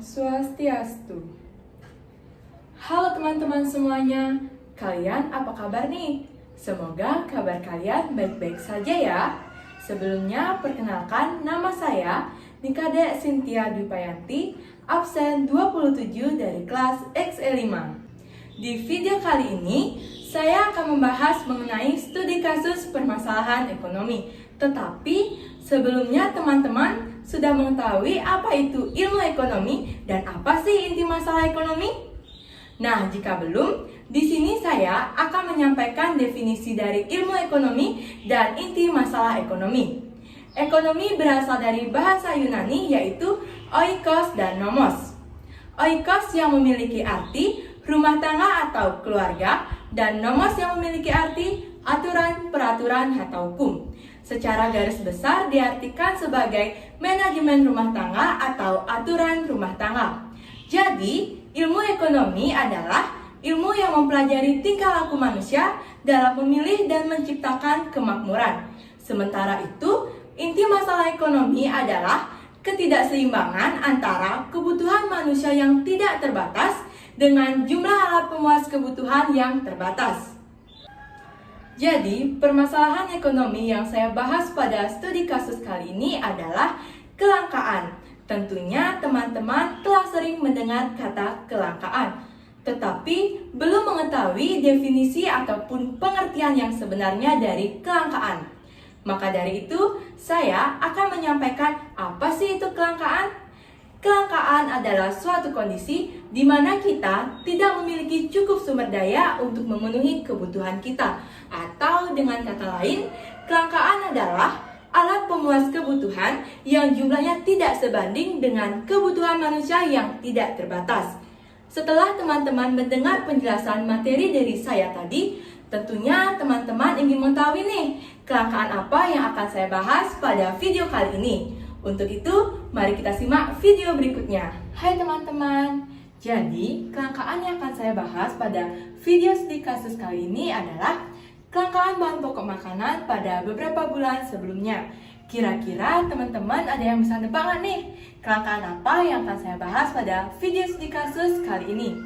Swastiastu. Halo teman-teman semuanya, kalian apa kabar nih? Semoga kabar kalian baik-baik saja ya. Sebelumnya perkenalkan, nama saya Nikade Cynthia Dwipayanti, absen 27 dari kelas XE5. Di video kali ini, saya akan membahas mengenai studi kasus permasalahan ekonomi. Tetapi sebelumnya teman-teman sudah mengetahui apa itu ilmu ekonomi dan apa sih inti masalah ekonomi? Nah, jika belum, di sini saya akan menyampaikan definisi dari ilmu ekonomi dan inti masalah ekonomi. Ekonomi berasal dari bahasa Yunani yaitu oikos dan nomos. Oikos yang memiliki arti rumah tangga atau keluarga dan nomos yang memiliki arti aturan, peraturan, atau hukum. Secara garis besar diartikan sebagai manajemen rumah tangga atau aturan rumah tangga. Jadi, ilmu ekonomi adalah ilmu yang mempelajari tingkah laku manusia dalam memilih dan menciptakan kemakmuran. Sementara itu, inti masalah ekonomi adalah ketidakseimbangan antara kebutuhan manusia yang tidak terbatas dengan jumlah alat pemuas kebutuhan yang terbatas. Jadi, permasalahan ekonomi yang saya bahas pada studi kasus kali ini adalah kelangkaan. Tentunya teman-teman telah sering mendengar kata kelangkaan, tetapi belum mengetahui definisi ataupun pengertian yang sebenarnya dari kelangkaan. Maka dari itu, saya akan menyampaikan apa sih itu kelangkaan. Kelangkaan adalah suatu kondisi di mana kita tidak memiliki cukup sumber daya untuk memenuhi kebutuhan kita. Atau dengan kata lain, kelangkaan adalah alat pemuas kebutuhan yang jumlahnya tidak sebanding dengan kebutuhan manusia yang tidak terbatas. Setelah teman-teman mendengar penjelasan materi dari saya tadi, tentunya teman-teman ingin mengetahui nih, kelangkaan apa yang akan saya bahas pada video kali ini. Untuk itu, mari kita simak video berikutnya. Hai teman-teman, jadi kelangkaan yang akan saya bahas pada video studi kasus kali ini adalah kelangkaan bahan pokok makanan pada beberapa bulan sebelumnya. Kira-kira teman-teman ada yang bisa nebak nggak nih? Kelangkaan apa yang akan saya bahas pada video studi kasus kali ini?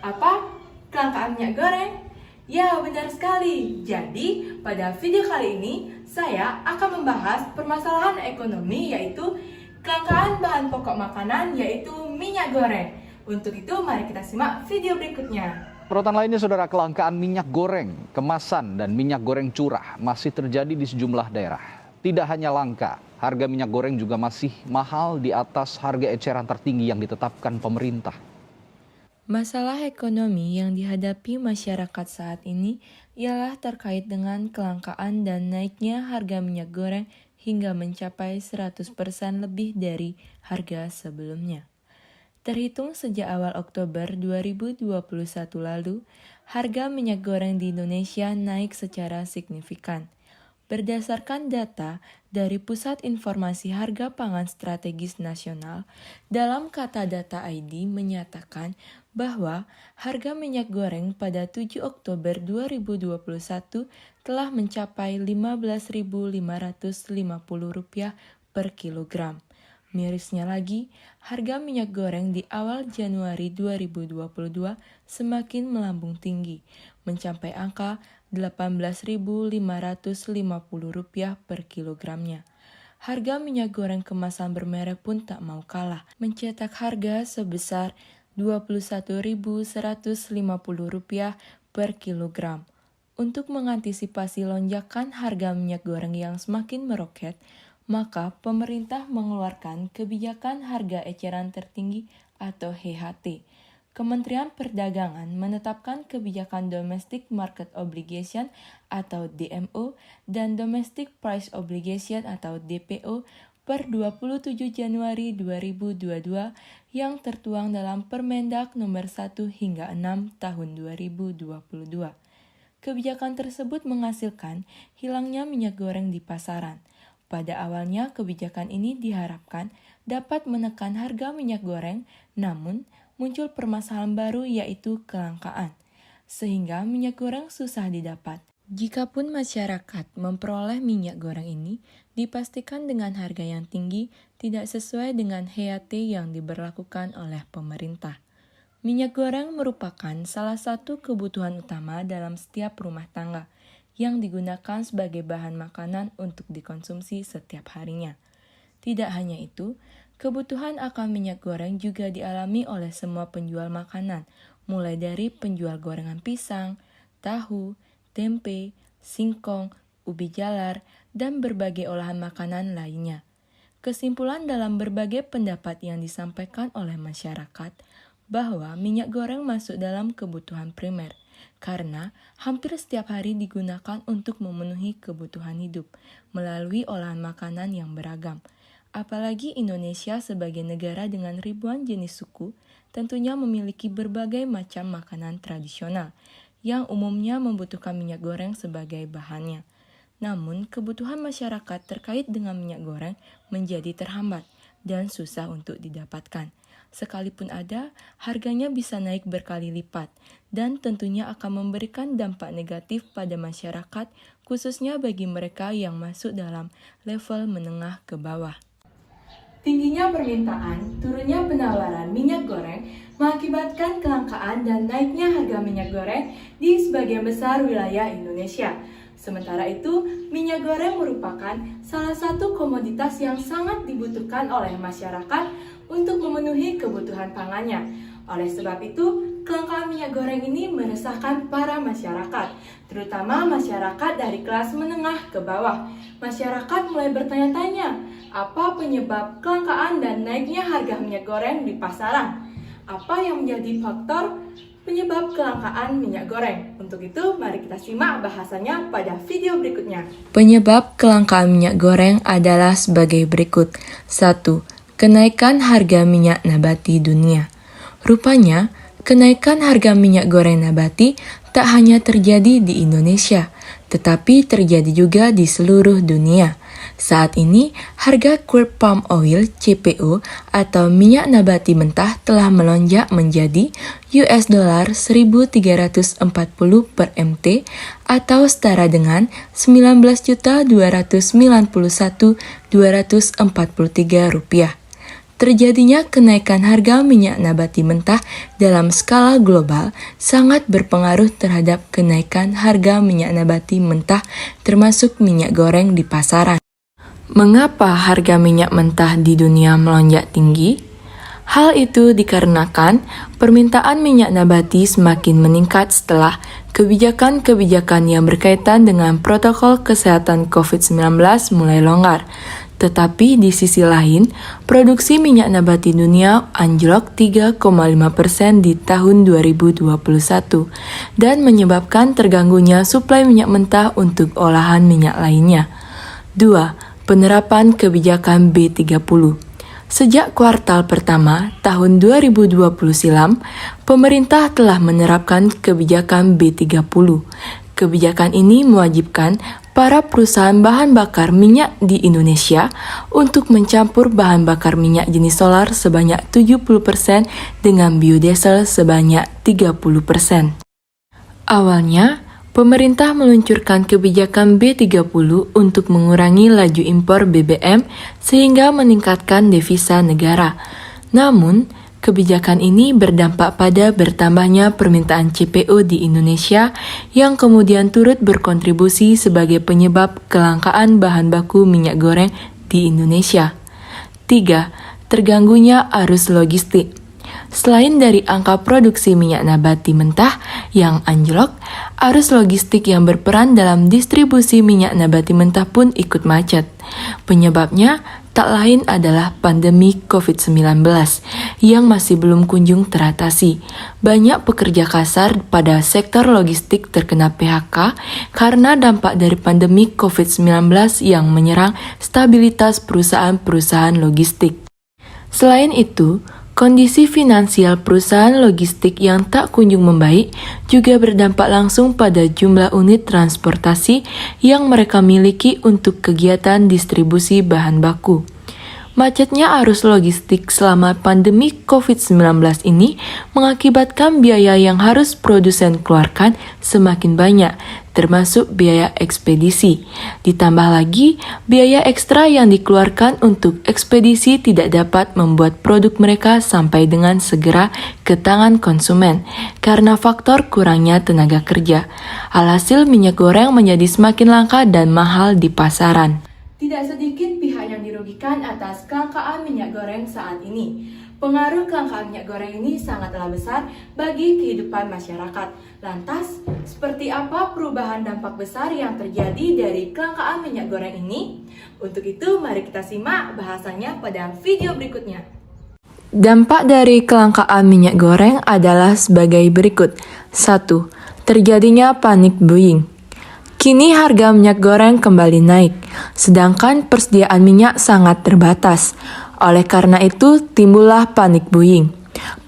Apa? Kelangkaan minyak goreng? Ya, benar sekali. Jadi, pada video kali ini, saya akan membahas permasalahan ekonomi yaitu kelangkaan bahan pokok makanan yaitu minyak goreng. Untuk itu, mari kita simak video berikutnya. Sorotan lainnya, saudara, kelangkaan minyak goreng, kemasan, dan minyak goreng curah masih terjadi di sejumlah daerah. Tidak hanya langka, harga minyak goreng juga masih mahal di atas harga eceran tertinggi yang ditetapkan pemerintah. Masalah ekonomi yang dihadapi masyarakat saat ini ialah terkait dengan kelangkaan dan naiknya harga minyak goreng hingga mencapai 100% lebih dari harga sebelumnya. Terhitung sejak awal Oktober 2021 lalu, harga minyak goreng di Indonesia naik secara signifikan. Berdasarkan data dari Pusat Informasi Harga Pangan Strategis Nasional, dalam Kata Data ID menyatakan bahwa harga minyak goreng pada 7 Oktober 2021 telah mencapai Rp15.550 per kilogram. Mirisnya lagi, harga minyak goreng di awal Januari 2022 semakin melambung tinggi, mencapai angka Rp18.550 per kilogramnya. Harga minyak goreng kemasan bermerek pun tak mau kalah, mencetak harga sebesar Rp21.150 per kilogram. Untuk mengantisipasi lonjakan harga minyak goreng yang semakin meroket, maka pemerintah mengeluarkan kebijakan harga eceran tertinggi atau HHT. Kementerian Perdagangan menetapkan kebijakan Domestic Market Obligation atau DMO dan Domestic Price Obligation atau DPO per 27 Januari 2022 yang tertuang dalam Permendak nomor 1 hingga 6 tahun 2022. Kebijakan tersebut menghasilkan hilangnya minyak goreng di pasaran. Pada awalnya kebijakan ini diharapkan dapat menekan harga minyak goreng, namun muncul permasalahan baru yaitu kelangkaan, sehingga minyak goreng susah didapat. Jikapun masyarakat memperoleh minyak goreng ini, dipastikan dengan harga yang tinggi tidak sesuai dengan HEAT yang diberlakukan oleh pemerintah. Minyak goreng merupakan salah satu kebutuhan utama dalam setiap rumah tangga yang digunakan sebagai bahan makanan untuk dikonsumsi setiap harinya. Tidak hanya itu, kebutuhan akan minyak goreng juga dialami oleh semua penjual makanan, mulai dari penjual gorengan pisang, tahu, tempe, singkong, ubi jalar, dan berbagai olahan makanan lainnya. Kesimpulan dalam berbagai pendapat yang disampaikan oleh masyarakat bahwa minyak goreng masuk dalam kebutuhan primer karena hampir setiap hari digunakan untuk memenuhi kebutuhan hidup melalui olahan makanan yang beragam. Apalagi Indonesia sebagai negara dengan ribuan jenis suku tentunya memiliki berbagai macam makanan tradisional yang umumnya membutuhkan minyak goreng sebagai bahannya. Namun, kebutuhan masyarakat terkait dengan minyak goreng menjadi terhambat dan susah untuk didapatkan. Sekalipun ada, harganya bisa naik berkali lipat dan tentunya akan memberikan dampak negatif pada masyarakat, khususnya bagi mereka yang masuk dalam level menengah ke bawah. Tingginya permintaan, turunnya penawaran minyak goreng mengakibatkan kelangkaan dan naiknya harga minyak goreng di sebagian besar wilayah Indonesia. Sementara itu, minyak goreng merupakan salah satu komoditas yang sangat dibutuhkan oleh masyarakat untuk memenuhi kebutuhan pangannya. Oleh sebab itu, kelangkaan minyak goreng ini meresahkan para masyarakat, terutama masyarakat dari kelas menengah ke bawah. Masyarakat mulai bertanya-tanya, apa penyebab kelangkaan dan naiknya harga minyak goreng di pasaran? Apa yang menjadi faktor penyebab kelangkaan minyak goreng? Untuk itu, mari kita simak bahasannya pada video berikutnya. Penyebab kelangkaan minyak goreng adalah sebagai berikut. 1. Kenaikan harga minyak nabati dunia. Rupanya, kenaikan harga minyak goreng nabati tak hanya terjadi di Indonesia, tetapi terjadi juga di seluruh dunia. Saat ini, harga crude palm oil (CPO) atau minyak nabati mentah telah melonjak menjadi US$ 1.340 per MT atau setara dengan Rp19.291.243. Terjadinya kenaikan harga minyak nabati mentah dalam skala global sangat berpengaruh terhadap kenaikan harga minyak nabati mentah termasuk minyak goreng di pasaran. Mengapa harga minyak mentah di dunia melonjak tinggi? Hal itu dikarenakan permintaan minyak nabati semakin meningkat setelah kebijakan-kebijakan yang berkaitan dengan protokol kesehatan COVID-19 mulai longgar. Tetapi di sisi lain, produksi minyak nabati dunia anjlok 3,5% di tahun 2021 dan menyebabkan terganggunya suplai minyak mentah untuk olahan minyak lainnya. 2. Penerapan kebijakan B30. Sejak kuartal pertama tahun 2020 silam, pemerintah telah menerapkan kebijakan B30. Kebijakan ini mewajibkan para perusahaan bahan bakar minyak di Indonesia untuk mencampur bahan bakar minyak jenis solar sebanyak 70% dengan biodiesel sebanyak 30%. Awalnya, pemerintah meluncurkan kebijakan B30 untuk mengurangi laju impor BBM sehingga meningkatkan devisa negara. Namun, kebijakan ini berdampak pada bertambahnya permintaan CPO di Indonesia yang kemudian turut berkontribusi sebagai penyebab kelangkaan bahan baku minyak goreng di Indonesia. 3. Terganggunya arus logistik. Selain dari angka produksi minyak nabati mentah yang anjlok, arus logistik yang berperan dalam distribusi minyak nabati mentah pun ikut macet. Penyebabnya tak lain adalah pandemi COVID-19 yang masih belum kunjung teratasi. Banyak pekerja kasar pada sektor logistik terkena PHK karena dampak dari pandemi COVID-19 yang menyerang stabilitas perusahaan-perusahaan logistik. Selain itu, kondisi finansial perusahaan logistik yang tak kunjung membaik juga berdampak langsung pada jumlah unit transportasi yang mereka miliki untuk kegiatan distribusi bahan baku. Macetnya arus logistik selama pandemi COVID-19 ini mengakibatkan biaya yang harus produsen keluarkan semakin banyak, termasuk biaya ekspedisi. Ditambah lagi, biaya ekstra yang dikeluarkan untuk ekspedisi tidak dapat membuat produk mereka sampai dengan segera ke tangan konsumen karena faktor kurangnya tenaga kerja. Alhasil minyak goreng menjadi semakin langka dan mahal di pasaran. Tidak sedikit pihak yang dirugikan atas kelangkaan minyak goreng saat ini. Pengaruh kelangkaan minyak goreng ini sangatlah besar bagi kehidupan masyarakat. Lantas, seperti apa perubahan dampak besar yang terjadi dari kelangkaan minyak goreng ini? Untuk itu, mari kita simak bahasannya pada video berikutnya. Dampak dari kelangkaan minyak goreng adalah sebagai berikut. 1. Terjadinya panic buying. Kini harga minyak goreng kembali naik, sedangkan persediaan minyak sangat terbatas. Oleh karena itu, timbullah panic buying.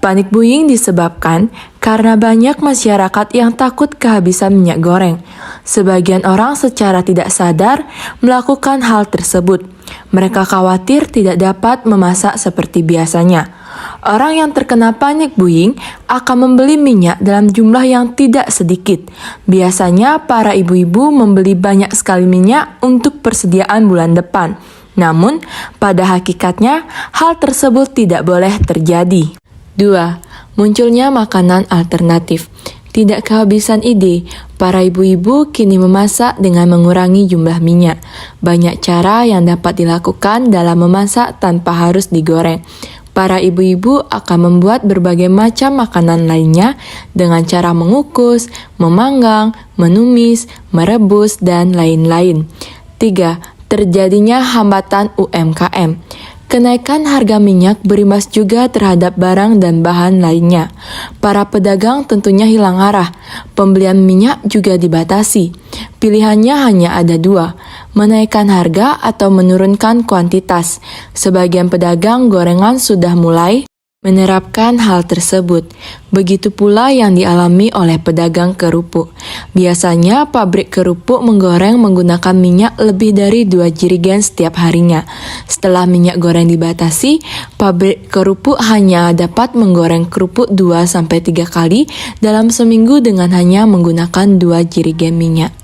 Panic buying disebabkan karena banyak masyarakat yang takut kehabisan minyak goreng. Sebagian orang secara tidak sadar melakukan hal tersebut. Mereka khawatir tidak dapat memasak seperti biasanya. Orang yang terkena panic buying akan membeli minyak dalam jumlah yang tidak sedikit. Biasanya para ibu-ibu membeli banyak sekali minyak untuk persediaan bulan depan. Namun, pada hakikatnya hal tersebut tidak boleh terjadi. 2. Munculnya makanan alternatif. Tidak kehabisan ide, para ibu-ibu kini memasak dengan mengurangi jumlah minyak. Banyak cara yang dapat dilakukan dalam memasak tanpa harus digoreng. Para ibu-ibu akan membuat berbagai macam makanan lainnya dengan cara mengukus, memanggang, menumis, merebus, dan lain-lain. 3. Terjadinya hambatan UMKM. Kenaikan harga minyak berimbas juga terhadap barang dan bahan lainnya. Para pedagang tentunya hilang arah. Pembelian minyak juga dibatasi. Pilihannya hanya ada dua, menaikkan harga atau menurunkan kuantitas. Sebagian pedagang gorengan sudah mulai menerapkan hal tersebut. Begitu pula yang dialami oleh pedagang kerupuk. Biasanya pabrik kerupuk menggoreng menggunakan minyak lebih dari 2 jerigen setiap harinya. Setelah minyak goreng dibatasi, pabrik kerupuk hanya dapat menggoreng kerupuk 2-3 kali dalam seminggu dengan hanya menggunakan 2 jerigen minyak.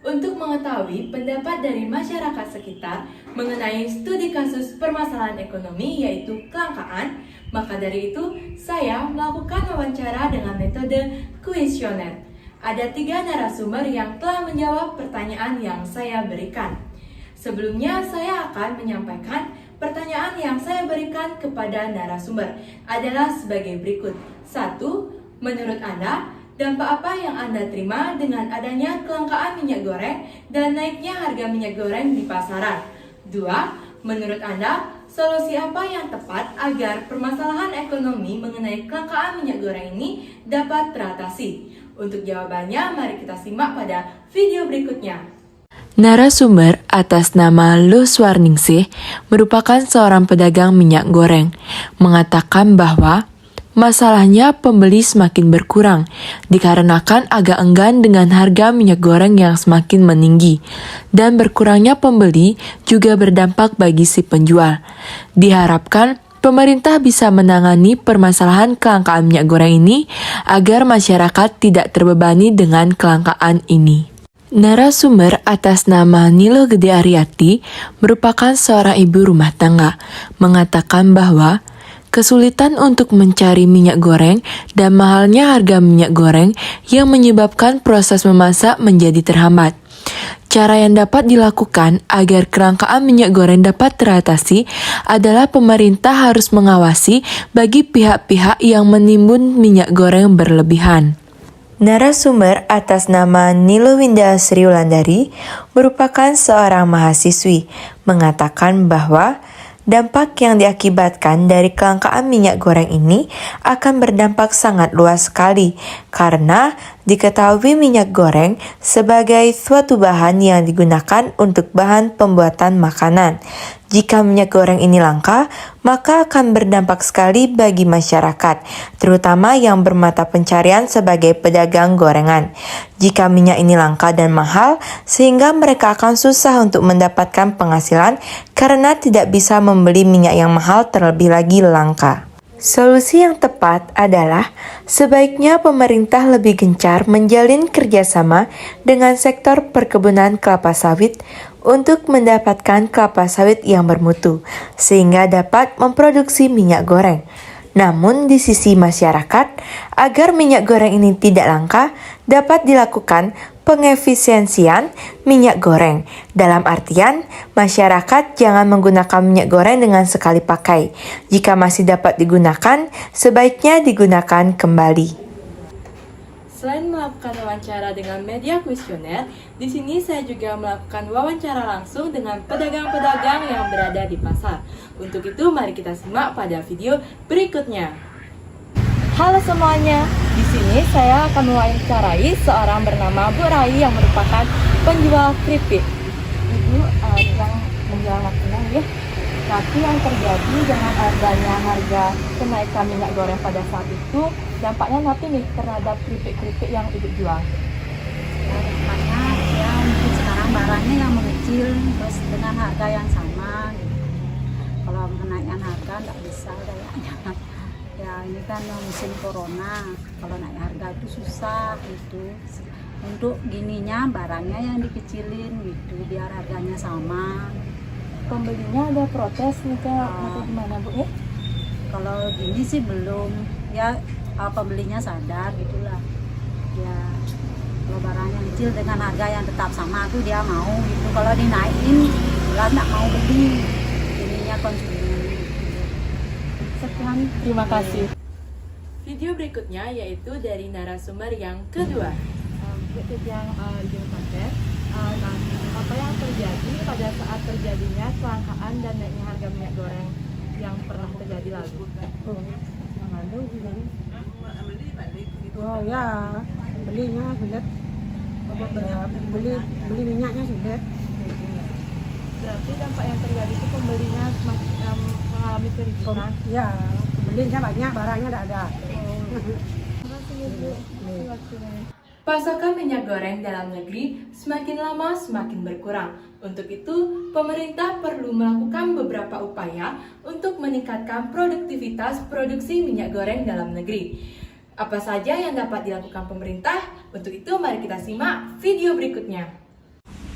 Untuk mengetahui pendapat dari masyarakat sekitar mengenai studi kasus permasalahan ekonomi yaitu kelangkaan, maka dari itu saya melakukan wawancara dengan metode kuesioner. Ada 3 narasumber yang telah menjawab pertanyaan yang saya berikan. Sebelumnya saya akan menyampaikan pertanyaan yang saya berikan kepada narasumber adalah sebagai berikut. 1. Menurut Anda, dampak apa yang Anda terima dengan adanya kelangkaan minyak goreng dan naiknya harga minyak goreng di pasaran? 2. Menurut Anda, solusi apa yang tepat agar permasalahan ekonomi mengenai kelangkaan minyak goreng ini dapat teratasi? Untuk jawabannya, mari kita simak pada video berikutnya. Narasumber atas nama Lu Swarningsih merupakan seorang pedagang minyak goreng, mengatakan bahwa masalahnya pembeli semakin berkurang dikarenakan agak enggan dengan harga minyak goreng yang semakin meninggi dan berkurangnya pembeli juga berdampak bagi si penjual. Diharapkan pemerintah bisa menangani permasalahan kelangkaan minyak goreng ini agar masyarakat tidak terbebani dengan kelangkaan ini. Narasumber atas nama Nilo Gede Ariati merupakan seorang ibu rumah tangga, mengatakan bahwa kesulitan untuk mencari minyak goreng dan mahalnya harga minyak goreng yang menyebabkan proses memasak menjadi terhambat. Cara yang dapat dilakukan agar kelangkaan minyak goreng dapat teratasi adalah pemerintah harus mengawasi bagi pihak-pihak yang menimbun minyak goreng berlebihan. Narasumber atas nama Nilo Winda Sriwulandari merupakan seorang mahasiswi, mengatakan bahwa dampak yang diakibatkan dari kelangkaan minyak goreng ini akan berdampak sangat luas sekali karena diketahui minyak goreng sebagai suatu bahan yang digunakan untuk bahan pembuatan makanan. Jika minyak goreng ini langka, maka akan berdampak sekali bagi masyarakat, terutama yang bermata pencarian sebagai pedagang gorengan. Jika minyak ini langka dan mahal, sehingga mereka akan susah untuk mendapatkan penghasilan karena tidak bisa membeli minyak yang mahal terlebih lagi langka. Solusi yang tepat adalah sebaiknya pemerintah lebih gencar menjalin kerjasama dengan sektor perkebunan kelapa sawit untuk mendapatkan kelapa sawit yang bermutu, sehingga dapat memproduksi minyak goreng. Namun di sisi masyarakat, agar minyak goreng ini tidak langka, dapat dilakukan pengefisiensian minyak goreng. Dalam artian, masyarakat jangan menggunakan minyak goreng dengan sekali pakai. Jika masih dapat digunakan, sebaiknya digunakan kembali. Selain melakukan wawancara dengan media kuesioner, di sini saya juga melakukan wawancara langsung dengan pedagang-pedagang yang berada di pasar. Untuk itu, mari kita simak pada video berikutnya. Halo semuanya, di sini saya akan mewawancarai seorang bernama Bu Rai yang merupakan penjual keripik. Ibu yang menjual makanan ya. Tapi yang terjadi dengan adanya harga kenaikan minyak goreng pada saat itu, dampaknya nanti nih terhadap keripik-keripik yang ibu jual. Ya, dampaknya ya mungkin sekarang barangnya yang mengecil terus dengan harga yang sama gitu. Kalau kenaikan harga nggak bisa kayaknya. Ya ini kan musim corona, kalau naik harga itu susah gitu. Untuk gininya barangnya yang dikecilin gitu biar harganya sama. Pembelinya ada protes nih atau gimana Bu ya? Kalau gini sih belum, ya pembelinya sadar gitulah. Ya kalau barang yang kecil dengan harga yang tetap sama tuh dia mau gitu. Kalau dinaikin jelas nggak mau beli, ininya konsumen. Sekian, terima kasih. Video berikutnya yaitu dari narasumber yang kedua. Yang pakai apa yang terjadi pada saat terjadinya kelangkaan dan naiknya harga minyak goreng yang pernah terjadi lalu. Oh ya, belinya sulit. Beli minyaknya sulit. Berarti dampak yang terjadi itu pembelinya mengalami keributan. Ya, belinya banyak, barangnya tidak ada. Pasokan minyak goreng dalam negeri semakin lama semakin berkurang. Untuk itu, pemerintah perlu melakukan beberapa upaya untuk meningkatkan produktivitas produksi minyak goreng dalam negeri. Apa saja yang dapat dilakukan pemerintah? Untuk itu, mari kita simak video berikutnya.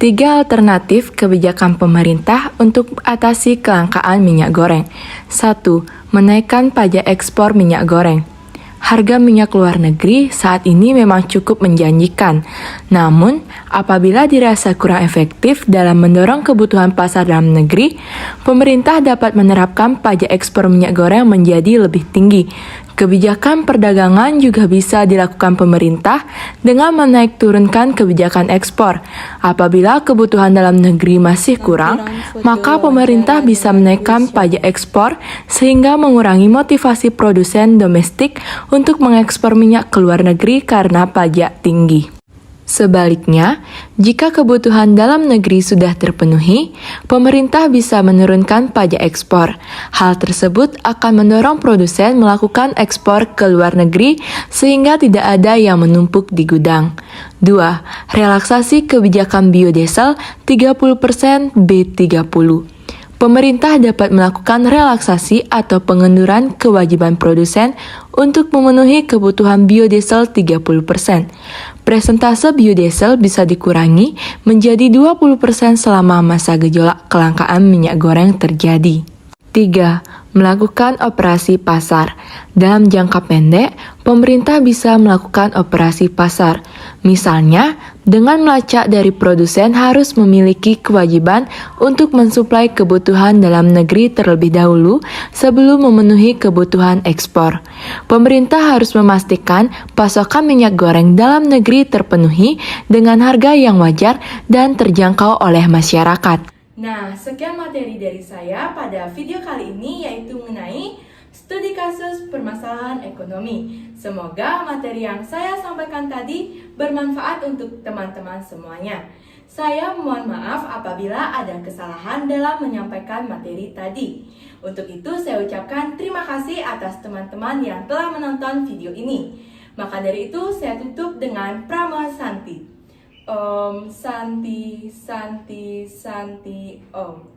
3 alternatif kebijakan pemerintah untuk atasi kelangkaan minyak goreng. 1. Menaikkan pajak ekspor minyak goreng. Harga minyak luar negeri saat ini memang cukup menjanjikan. Namun, apabila dirasa kurang efektif dalam mendorong kebutuhan pasar dalam negeri, pemerintah dapat menerapkan pajak ekspor minyak goreng menjadi lebih tinggi. Kebijakan perdagangan juga bisa dilakukan pemerintah dengan menaik turunkan kebijakan ekspor. Apabila kebutuhan dalam negeri masih kurang, maka pemerintah bisa menaikkan pajak ekspor sehingga mengurangi motivasi produsen domestik untuk mengekspor minyak ke luar negeri karena pajak tinggi. Sebaliknya, jika kebutuhan dalam negeri sudah terpenuhi, pemerintah bisa menurunkan pajak ekspor. Hal tersebut akan mendorong produsen melakukan ekspor ke luar negeri sehingga tidak ada yang menumpuk di gudang. 2. Relaksasi kebijakan biodiesel 30% B30. Pemerintah dapat melakukan relaksasi atau pengunduran kewajiban produsen untuk memenuhi kebutuhan biodiesel 30%. Presentase biodiesel bisa dikurangi menjadi 20% selama masa gejolak kelangkaan minyak goreng terjadi. 3. Melakukan operasi pasar. Dalam jangka pendek, pemerintah bisa melakukan operasi pasar. Misalnya, dengan melacak dari produsen harus memiliki kewajiban untuk mensuplai kebutuhan dalam negeri terlebih dahulu sebelum memenuhi kebutuhan ekspor. Pemerintah harus memastikan pasokan minyak goreng dalam negeri terpenuhi dengan harga yang wajar dan terjangkau oleh masyarakat. Nah, sekian materi dari saya pada video kali ini yaitu mengenai studi kasus permasalahan ekonomi. Semoga materi yang saya sampaikan tadi bermanfaat untuk teman-teman semuanya. Saya mohon maaf apabila ada kesalahan dalam menyampaikan materi tadi. Untuk itu saya ucapkan terima kasih atas teman-teman yang telah menonton video ini. Maka dari itu saya tutup dengan Prama Santi. Om Santi Santi Santi Om.